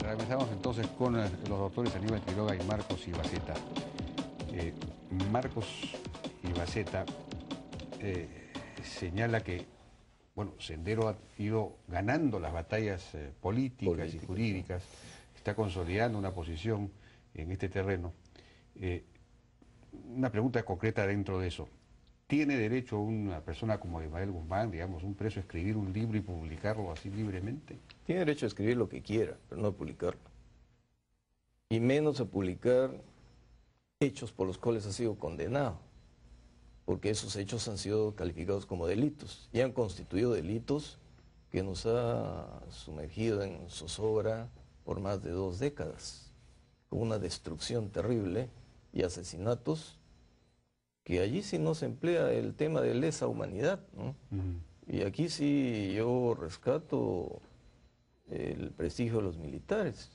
Regresamos entonces con los doctores Aníbal Quiroga y Marcos Ibaceta. Marcos Ibaceta señala que, bueno, Sendero ha ido ganando las batallas políticas y jurídicas, está consolidando una posición en este terreno. Una pregunta concreta dentro de eso. ¿Tiene derecho una persona como Abimael Guzmán, digamos, un preso, a escribir un libro y publicarlo así libremente? Tiene derecho a escribir lo que quiera, pero no a publicarlo. Y menos a publicar hechos por los cuales ha sido condenado, porque esos hechos han sido calificados como delitos y han constituido delitos que nos ha sumergido en zozobra por más de 2 décadas, con una destrucción terrible y asesinatos que allí sí no se emplea el tema de lesa humanidad, ¿no? Y aquí sí yo rescato el prestigio de los militares,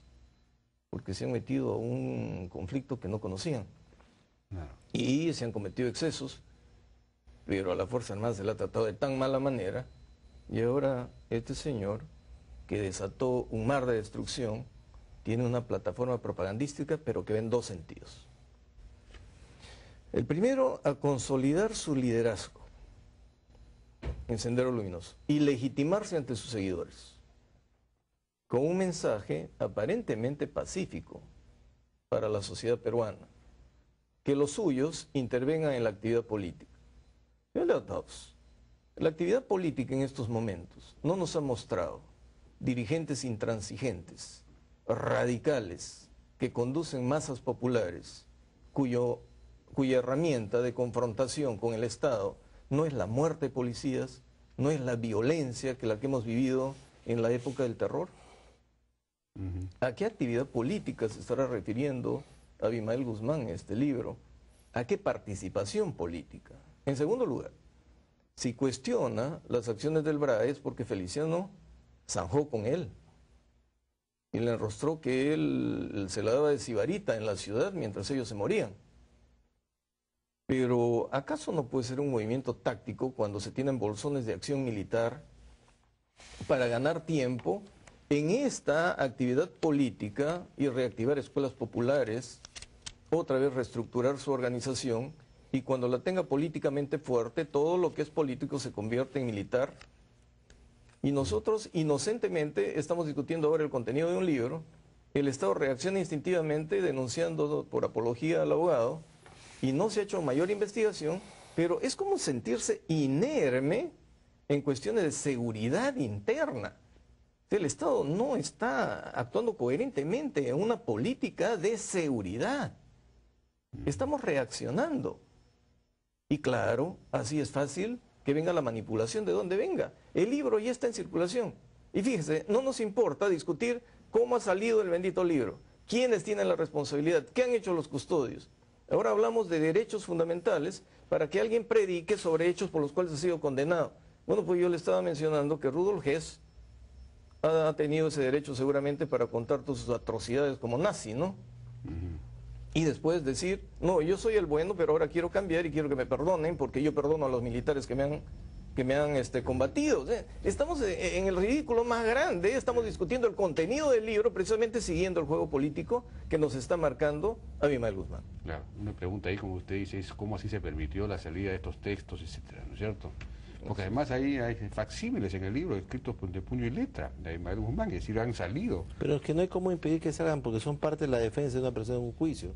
porque se han metido a un conflicto que no conocían. Y se han cometido excesos, pero a la Fuerza Armada se la ha tratado de tan mala manera, y ahora este señor, que desató un mar de destrucción, tiene una plataforma propagandística, pero que va en 2 sentidos. El primero, a consolidar su liderazgo en Sendero Luminoso y legitimarse ante sus seguidores, con un mensaje aparentemente pacífico para la sociedad peruana, que los suyos intervengan en la actividad política. La actividad política en estos momentos no nos ha mostrado dirigentes intransigentes, radicales, que conducen masas populares, cuya herramienta de confrontación con el Estado no es la muerte de policías, no es la violencia que la que hemos vivido en la época del terror. ¿A qué actividad política se estará refiriendo Abimael Guzmán en este libro? ¿A qué participación política? En segundo lugar, si cuestiona las acciones del BRAE es porque Feliciano zanjó con él y le enrostró que él se la daba de sibarita en la ciudad mientras ellos se morían. Pero ¿acaso no puede ser un movimiento táctico cuando se tienen bolsones de acción militar para ganar tiempo en esta actividad política y reactivar escuelas populares, otra vez reestructurar su organización, y cuando la tenga políticamente fuerte, todo lo que es político se convierte en militar? Y nosotros inocentemente estamos discutiendo ahora el contenido de un libro, el Estado reacciona instintivamente denunciando por apología al abogado, y no se ha hecho mayor investigación, pero es como sentirse inerme en cuestiones de seguridad interna. El Estado no está actuando coherentemente en una política de seguridad. Estamos reaccionando. Y claro, así es fácil que venga la manipulación de donde venga. El libro ya está en circulación. Y fíjese, no nos importa discutir cómo ha salido el bendito libro, quiénes tienen la responsabilidad, qué han hecho los custodios. Ahora hablamos de derechos fundamentales para que alguien predique sobre hechos por los cuales ha sido condenado. Bueno, pues yo le estaba mencionando que Rudolf Hess ha tenido ese derecho seguramente para contar todas sus atrocidades como nazi, ¿no? Y después decir, no, yo soy el bueno, pero ahora quiero cambiar y quiero que me perdonen porque yo perdono a los militares que me han combatido. Estamos en el ridículo más grande, estamos discutiendo el contenido del libro precisamente siguiendo el juego político que nos está marcando Abimael Guzmán. Claro, una pregunta ahí, como usted dice, es cómo así se permitió la salida de estos textos, etcétera, ¿no es cierto? Porque además ahí hay facsímiles en el libro escritos de puño y letra de Abimael Guzmán, es decir, han salido. Pero es que no hay cómo impedir que salgan porque son parte de la defensa de una persona en un juicio.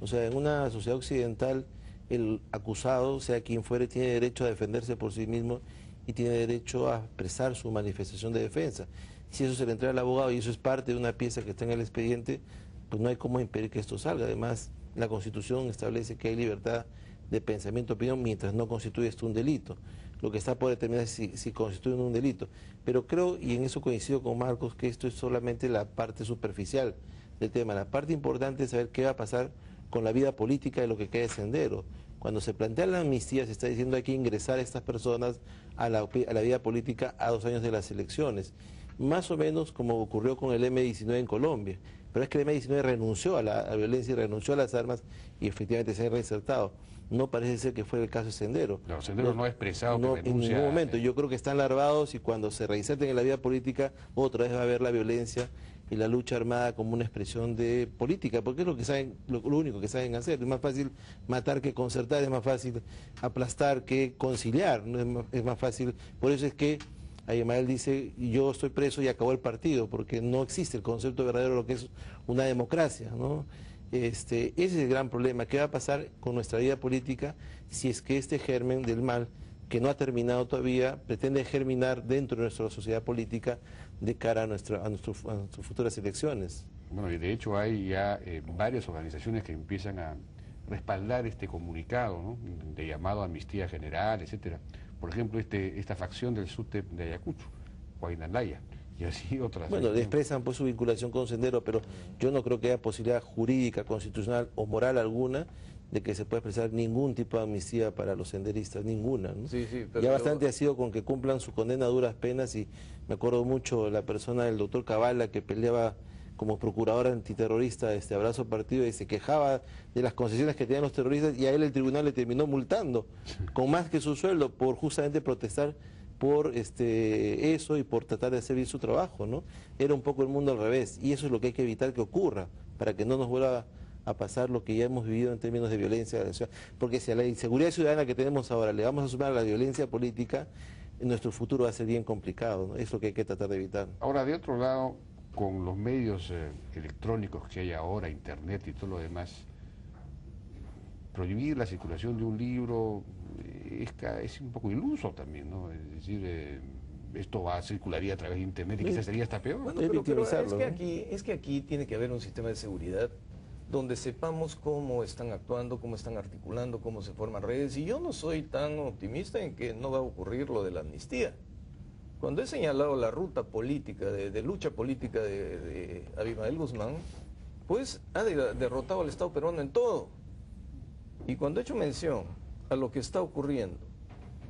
O sea, en una sociedad occidental el acusado, sea quien fuere, tiene derecho a defenderse por sí mismo y tiene derecho a expresar su manifestación de defensa. Si eso se le entrega al abogado y eso es parte de una pieza que está en el expediente, pues no hay cómo impedir que esto salga. Además, la Constitución establece que hay libertad de pensamiento y opinión mientras no constituye esto un delito. Lo que está por determinar es si constituye un delito. Pero creo, y en eso coincido con Marcos, que esto es solamente la parte superficial del tema. La parte importante es saber qué va a pasar con la vida política de lo que queda de Sendero. Cuando se plantea la amnistía, se está diciendo hay que ingresar a estas personas a la vida política a 2 años de las elecciones. Más o menos como ocurrió con el M-19 en Colombia. Pero es que el M-19 renunció a la violencia y renunció a las armas y efectivamente se ha reinsertado. No parece ser que fue el caso de Sendero. No, Sendero no ha expresado que renuncia. En ningún momento. Yo creo que están larvados y cuando se reinserten en la vida política, otra vez va a haber la violencia y la lucha armada como una expresión de política, porque es lo que saben, lo único que saben hacer. Es más fácil matar que concertar, es más fácil aplastar que conciliar, ¿no? Es más fácil. Por eso es que Abimael dice, yo estoy preso y acabó el partido, porque no existe el concepto verdadero de lo que es una democracia, ¿no? Ese es el gran problema. ¿Qué va a pasar con nuestra vida política si es que este germen del mal, que no ha terminado todavía, pretende germinar dentro de nuestra sociedad política de cara a nuestras futuras elecciones? Bueno, y de hecho hay ya varias organizaciones que empiezan a respaldar este comunicado, ¿no?, de llamado a amnistía general, etcétera. Por ejemplo, esta facción del SUTEP de Ayacucho, Huaynalaya, y así otras. Bueno, expresan pues su vinculación con Sendero, pero yo no creo que haya posibilidad jurídica, constitucional o moral alguna de que se pueda expresar ningún tipo de amnistía para los senderistas, ninguna, ¿no? Sí, pero ya bastante ha sido con que cumplan su condena a duras penas, y me acuerdo mucho la persona del doctor Cabala, que peleaba como procurador antiterrorista, Abrazo Partido, y se quejaba de las concesiones que tenían los terroristas, y a él el tribunal le terminó multando con más que su sueldo por justamente protestar por eso y por tratar de hacer bien su trabajo, ¿no? Era un poco el mundo al revés, y eso es lo que hay que evitar que ocurra, para que no nos vuelva a pasar lo que ya hemos vivido en términos de violencia, porque si a la inseguridad ciudadana que tenemos ahora le vamos a sumar a la violencia política, nuestro futuro va a ser bien complicado, ¿no? Es lo que hay que tratar de evitar. Ahora, de otro lado, con los medios electrónicos que hay ahora, internet y todo lo demás, prohibir la circulación de un libro es un poco iluso también, ¿no? Es decir, esto circularía a través de internet y quizás sería hasta peor. Bueno, pero es que aquí tiene que haber un sistema de seguridad donde sepamos cómo están actuando, cómo están articulando, cómo se forman redes, y yo no soy tan optimista en que no va a ocurrir lo de la amnistía. Cuando he señalado la ruta política, de lucha política de Abimael Guzmán, pues ha derrotado al Estado peruano en todo. Y cuando he hecho mención a lo que está ocurriendo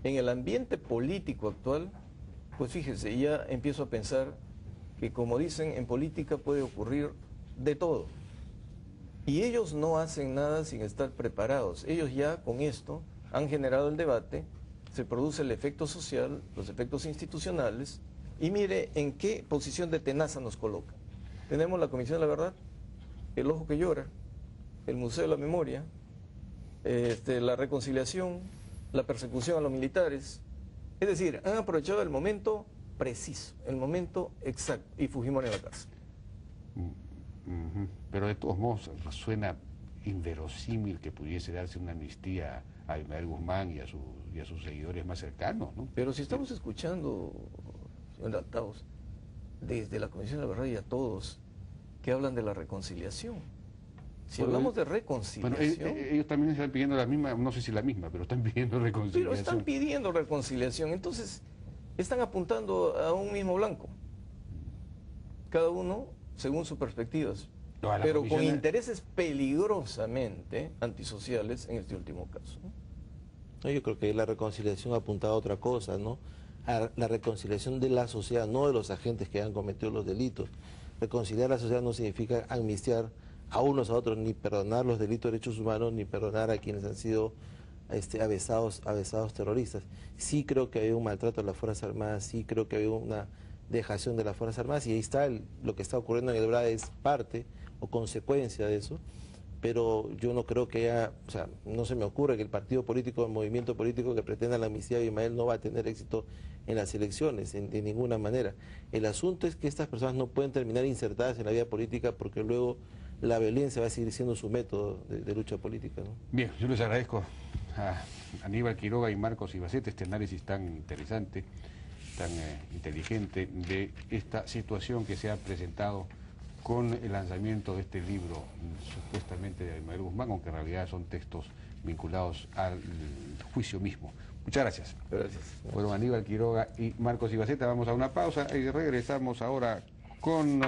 en el ambiente político actual, pues fíjese, ya empiezo a pensar que, como dicen, en política puede ocurrir de todo. Y ellos no hacen nada sin estar preparados. Ellos ya con esto han generado el debate, se produce el efecto social, los efectos institucionales, y mire en qué posición de tenaza nos coloca. Tenemos la Comisión de la Verdad, el Ojo que Llora, el Museo de la Memoria, la reconciliación, la persecución a los militares. Es decir, han aprovechado el momento preciso, el momento exacto, y Fujimori en la cárcel. Pero de todos modos suena inverosímil que pudiese darse una amnistía a Abimael Guzmán y a sus seguidores más cercanos, ¿no? Pero si estamos escuchando, señor Altaos, desde la Comisión de la Verdad y a todos, que hablan de la reconciliación. Si hablamos de reconciliación... Bueno, ellos también están pidiendo la misma, no sé si la misma, pero están pidiendo reconciliación. Pero están pidiendo reconciliación, entonces están apuntando a un mismo blanco. Cada uno según sus perspectivas, pero con intereses peligrosamente antisociales en este último caso, ¿no? No, yo creo que la reconciliación ha apuntado a otra cosa, ¿no? A la reconciliación de la sociedad, no de los agentes que han cometido los delitos. Reconciliar a la sociedad no significa amnistiar a unos a otros, ni perdonar los delitos de derechos humanos, ni perdonar a quienes han sido avesados terroristas. Sí creo que hay un maltrato a las Fuerzas Armadas, sí creo que hay una dejación de las Fuerzas Armadas, y ahí está lo que está ocurriendo en el BRA es parte o consecuencia de eso, pero yo no creo que haya, o sea, no se me ocurre que el partido político, el movimiento político que pretenda la amnistía de Abimael no va a tener éxito en las elecciones, de ninguna manera. El asunto es que estas personas no pueden terminar insertadas en la vida política, porque luego la violencia va a seguir siendo su método de lucha política, ¿no? Bien, yo les agradezco a Aníbal Quiroga y Marcos Ibaceta este análisis tan interesante, tan inteligente de esta situación que se ha presentado con el lanzamiento de este libro supuestamente de Abimael Guzmán, aunque en realidad son textos vinculados al juicio mismo. Muchas gracias. Gracias. Fueron Aníbal Quiroga y Marcos Ibaceta. Vamos a una pausa y regresamos ahora con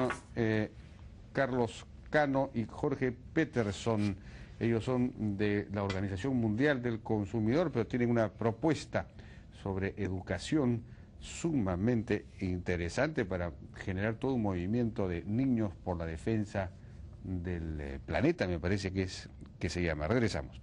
Carlos Cano y Jorge Peterson. Ellos son de la Organización Mundial del Consumidor, pero tienen una propuesta sobre educación sumamente interesante para generar todo un movimiento de niños por la defensa del planeta, me parece que se llama. Regresamos.